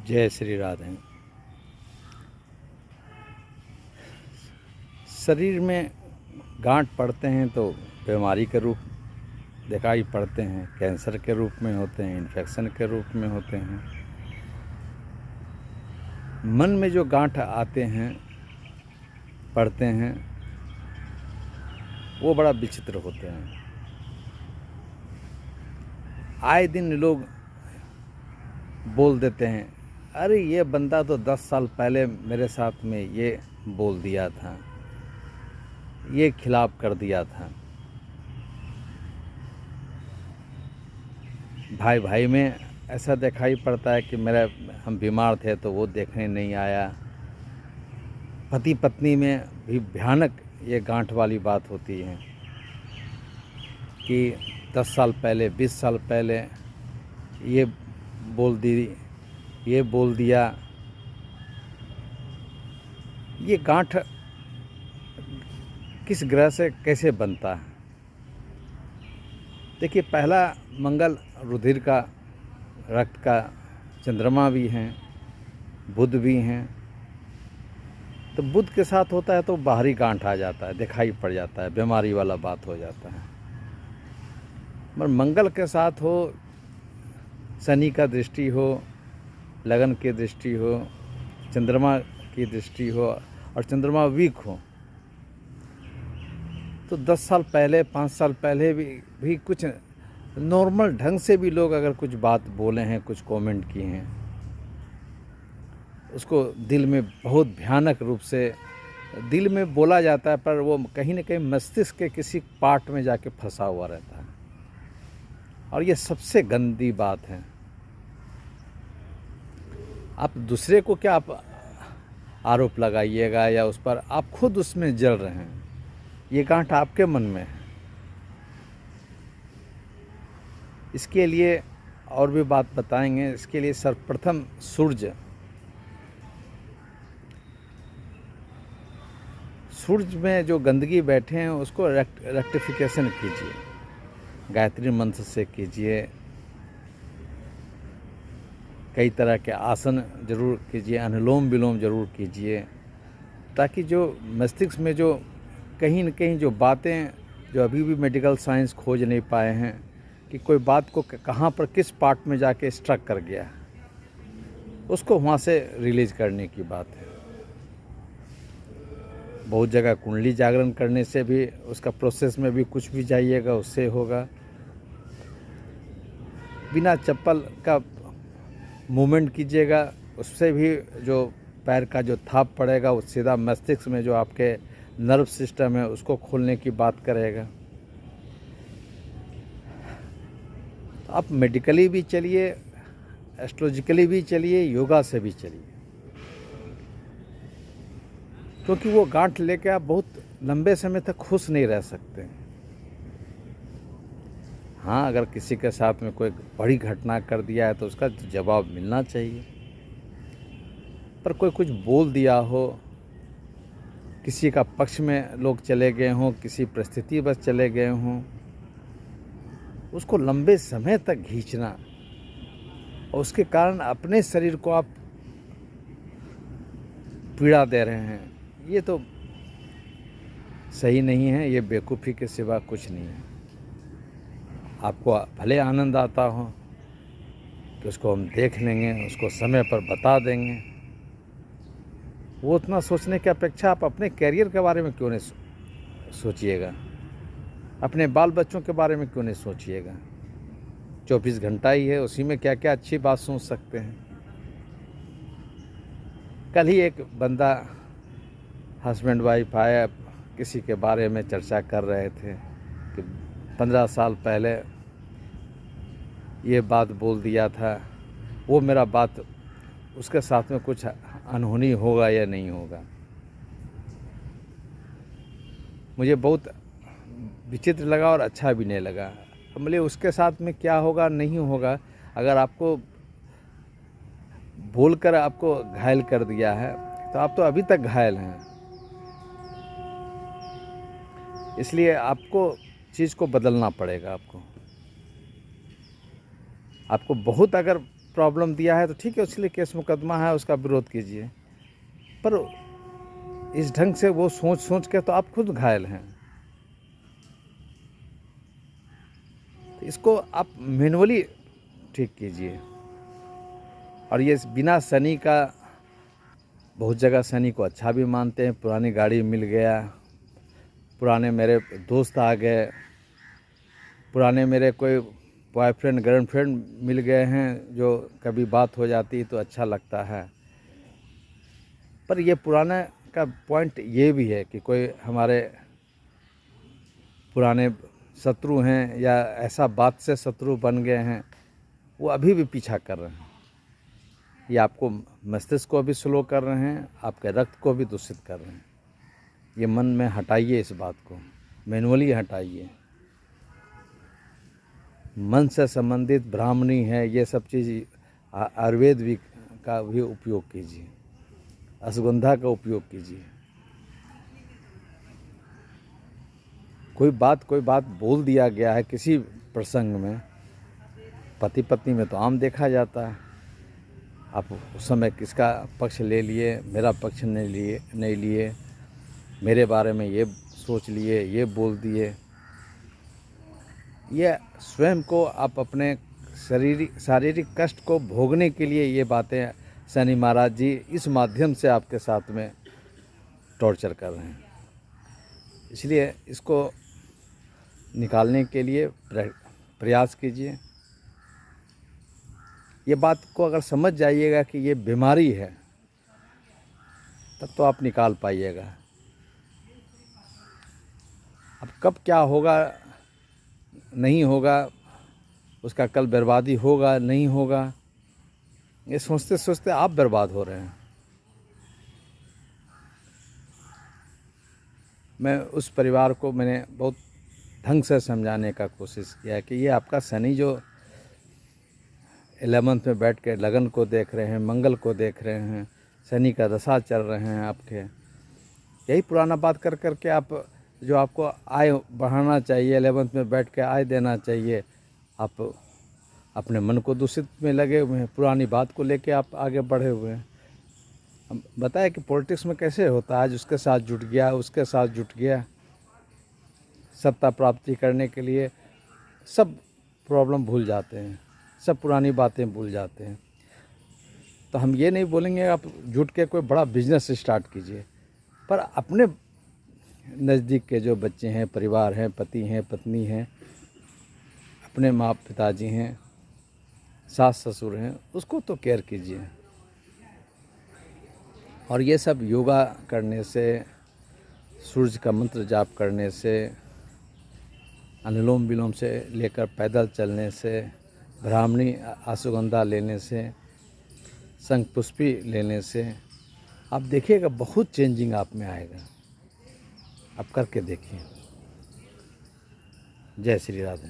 जय श्री राधे। शरीर में गांठ पड़ते हैं तो बीमारी के रूप दिखाई पड़ते हैं, कैंसर के रूप में होते हैं, इन्फेक्शन के रूप में होते हैं। मन में जो गांठ आते हैं, पड़ते हैं, वो बड़ा विचित्र होते हैं। आए दिन लोग बोल देते हैं, अरे ये बंदा तो 10 साल पहले मेरे साथ में ये बोल दिया था, ये खिलाफ कर दिया था। भाई भाई में ऐसा दिखाई पड़ता है कि हम बीमार थे तो वो देखने नहीं आया। पति पत्नी में भी भयानक ये गांठ वाली बात होती है कि 10 साल पहले, 20 साल पहले ये बोल दी, ये बोल दिया। ये गांठ किस ग्रह से कैसे बनता है? देखिए, पहला मंगल रुधिर का, रक्त का, चंद्रमा भी हैं, बुध भी हैं। तो बुध के साथ होता है तो बाहरी गांठ आ जाता है, दिखाई पड़ जाता है, बीमारी वाला बात हो जाता है। मगर मंगल के साथ हो, शनि का दृष्टि हो, लगन की दृष्टि हो, चंद्रमा की दृष्टि हो और चंद्रमा वीक हो, तो 10 साल पहले, 5 साल पहले भी कुछ नॉर्मल ढंग से भी लोग अगर कुछ बात बोले हैं, कुछ कमेंट किए हैं, उसको दिल में बहुत भयानक रूप से दिल में बोला जाता है, पर वो कहीं न कहीं मस्तिष्क के किसी पार्ट में जाके फंसा हुआ रहता है। और ये सबसे गंदी बात है। आप दूसरे को क्या आप आरोप लगाइएगा या उस पर, आप खुद उसमें जल रहे हैं। ये गांठ आपके मन में है। इसके लिए और भी बात बताएंगे। इसके लिए सर्वप्रथम सूर्य में जो गंदगी बैठे हैं उसको रेक्टिफिकेशन कीजिए, गायत्री मंत्र से कीजिए, कई तरह के आसन जरूर कीजिए, अनुलोम विलोम जरूर कीजिए, ताकि जो मस्तिष्क में जो कहीं न कहीं जो बातें जो अभी भी मेडिकल साइंस खोज नहीं पाए हैं कि कोई बात को कहाँ पर किस पार्ट में जाके स्ट्रक कर गया, उसको वहाँ से रिलीज करने की बात है। बहुत जगह कुंडली जागरण करने से भी, उसका प्रोसेस में भी कुछ भी जाइएगा उससे होगा। बिना चप्पल का मूवमेंट कीजिएगा, उससे भी जो पैर का जो थाप पड़ेगा वो सीधा मस्तिष्क में जो आपके नर्व सिस्टम है उसको खोलने की बात करेगा। तो आप मेडिकली भी चलिए, एस्ट्रोलॉजिकली भी चलिए, योगा से भी चलिए, क्योंकि वो गांठ लेके आप बहुत लंबे समय तक खुश नहीं रह सकते। हाँ, अगर किसी के साथ में कोई बड़ी घटना कर दिया है तो उसका जवाब मिलना चाहिए, पर कोई कुछ बोल दिया हो, किसी का पक्ष में लोग चले गए हों, किसी परिस्थिति बस चले गए हों, उसको लंबे समय तक खींचना और उसके कारण अपने शरीर को आप पीड़ा दे रहे हैं, ये तो सही नहीं है। ये बेवकूफ़ी के सिवा कुछ नहीं है। आपको भले आनंद आता हो तो उसको हम देख लेंगे, उसको समय पर बता देंगे। वो उतना सोचने की अपेक्षा आप अपने कैरियर के बारे में क्यों नहीं सोचिएगा, अपने बाल बच्चों के बारे में क्यों नहीं सोचिएगा। 24 घंटा ही है, उसी में क्या क्या अच्छी बात सोच सकते हैं। कल ही एक बंदा, हस्बैंड वाइफ आया, किसी के बारे में चर्चा कर रहे थे कि 15 साल पहले ये बात बोल दिया था, वो मेरा बात उसके साथ में कुछ अनहोनी होगा या नहीं होगा। मुझे बहुत विचित्र लगा और अच्छा भी नहीं लगा। बोले उसके साथ में क्या होगा नहीं होगा, अगर आपको बोलकर आपको घायल कर दिया है तो आप तो अभी तक घायल हैं। इसलिए आपको चीज़ को बदलना पड़ेगा। आपको बहुत अगर प्रॉब्लम दिया है तो ठीक है, उसके लिए केस मुकदमा है, उसका विरोध कीजिए, पर इस ढंग से वो सोच के तो आप खुद घायल हैं। तो इसको आप मैनुअली ठीक कीजिए। और ये बिना शनि का, बहुत जगह शनि को अच्छा भी मानते हैं, पुरानी गाड़ी मिल गया, पुराने मेरे दोस्त आ गए, पुराने मेरे कोई बॉयफ्रेंड गर्लफ्रेंड मिल गए हैं, जो कभी बात हो जाती है तो अच्छा लगता है। पर ये पुराना का पॉइंट ये भी है कि कोई हमारे पुराने शत्रु हैं या ऐसा बात से शत्रु बन गए हैं, वो अभी भी पीछा कर रहे हैं। ये आपको मस्तिष्क को भी स्लो कर रहे हैं, आपके रक्त को भी दूषित कर रहे हैं। ये मन में हटाइए, इस बात को मैनुअली हटाइए। मन से संबंधित ब्राह्मणी है, ये सब चीज़ आयुर्वेद भी का भी उपयोग कीजिए, अश्वगंधा का उपयोग कीजिए। कोई बात बोल दिया गया है किसी प्रसंग में, पति पत्नी में तो आम देखा जाता है, आप उस समय किसका पक्ष ले लिए, मेरा पक्ष नहीं लिए, मेरे बारे में ये सोच लिए, ये बोल दिए। ये स्वयं को आप अपने शारीरिक कष्ट को भोगने के लिए ये बातें शनि महाराज जी इस माध्यम से आपके साथ में टॉर्चर कर रहे हैं। इसलिए इसको निकालने के लिए प्रयास कीजिए। ये बात को अगर समझ जाइएगा कि ये बीमारी है, तब तो आप निकाल पाइएगा। अब कब क्या होगा नहीं होगा, उसका कल बर्बादी होगा नहीं होगा, ये सोचते सोचते आप बर्बाद हो रहे हैं। मैं उस परिवार को मैंने बहुत ढंग से समझाने का कोशिश किया कि ये आपका शनि जो 11th में बैठ के लगन को देख रहे हैं, मंगल को देख रहे हैं, शनि का दशा चल रहे हैं आपके, यही पुराना बात कर कर के आप जो आपको आय बढ़ाना चाहिए, 11th में बैठ के आय देना चाहिए, आप अपने मन को दूषित में लगे हुए हैं, पुरानी बात को लेके आप आगे बढ़े हुए हैं। हम बताया कि पॉलिटिक्स में कैसे होता है, आज उसके साथ जुट गया, उसके साथ जुट गया, सत्ता प्राप्ति करने के लिए सब प्रॉब्लम भूल जाते हैं, सब पुरानी बातें भूल जाते हैं। तो हम ये नहीं बोलेंगे आप जुट के कोई बड़ा बिजनेस स्टार्ट कीजिए, पर अपने नज़दीक के जो बच्चे हैं, परिवार हैं, पति हैं, पत्नी हैं, अपने माँ पिताजी हैं, सास ससुर हैं, उसको तो केयर कीजिए। और ये सब योगा करने से, सूर्य का मंत्र जाप करने से, अनुलोम विलोम से लेकर पैदल चलने से, ब्राह्मणी अश्वगंधा लेने से, शंखपुष्पी लेने से, आप देखिएगा बहुत चेंजिंग आप में आएगा। आप करके देखिए। जय श्री राधे।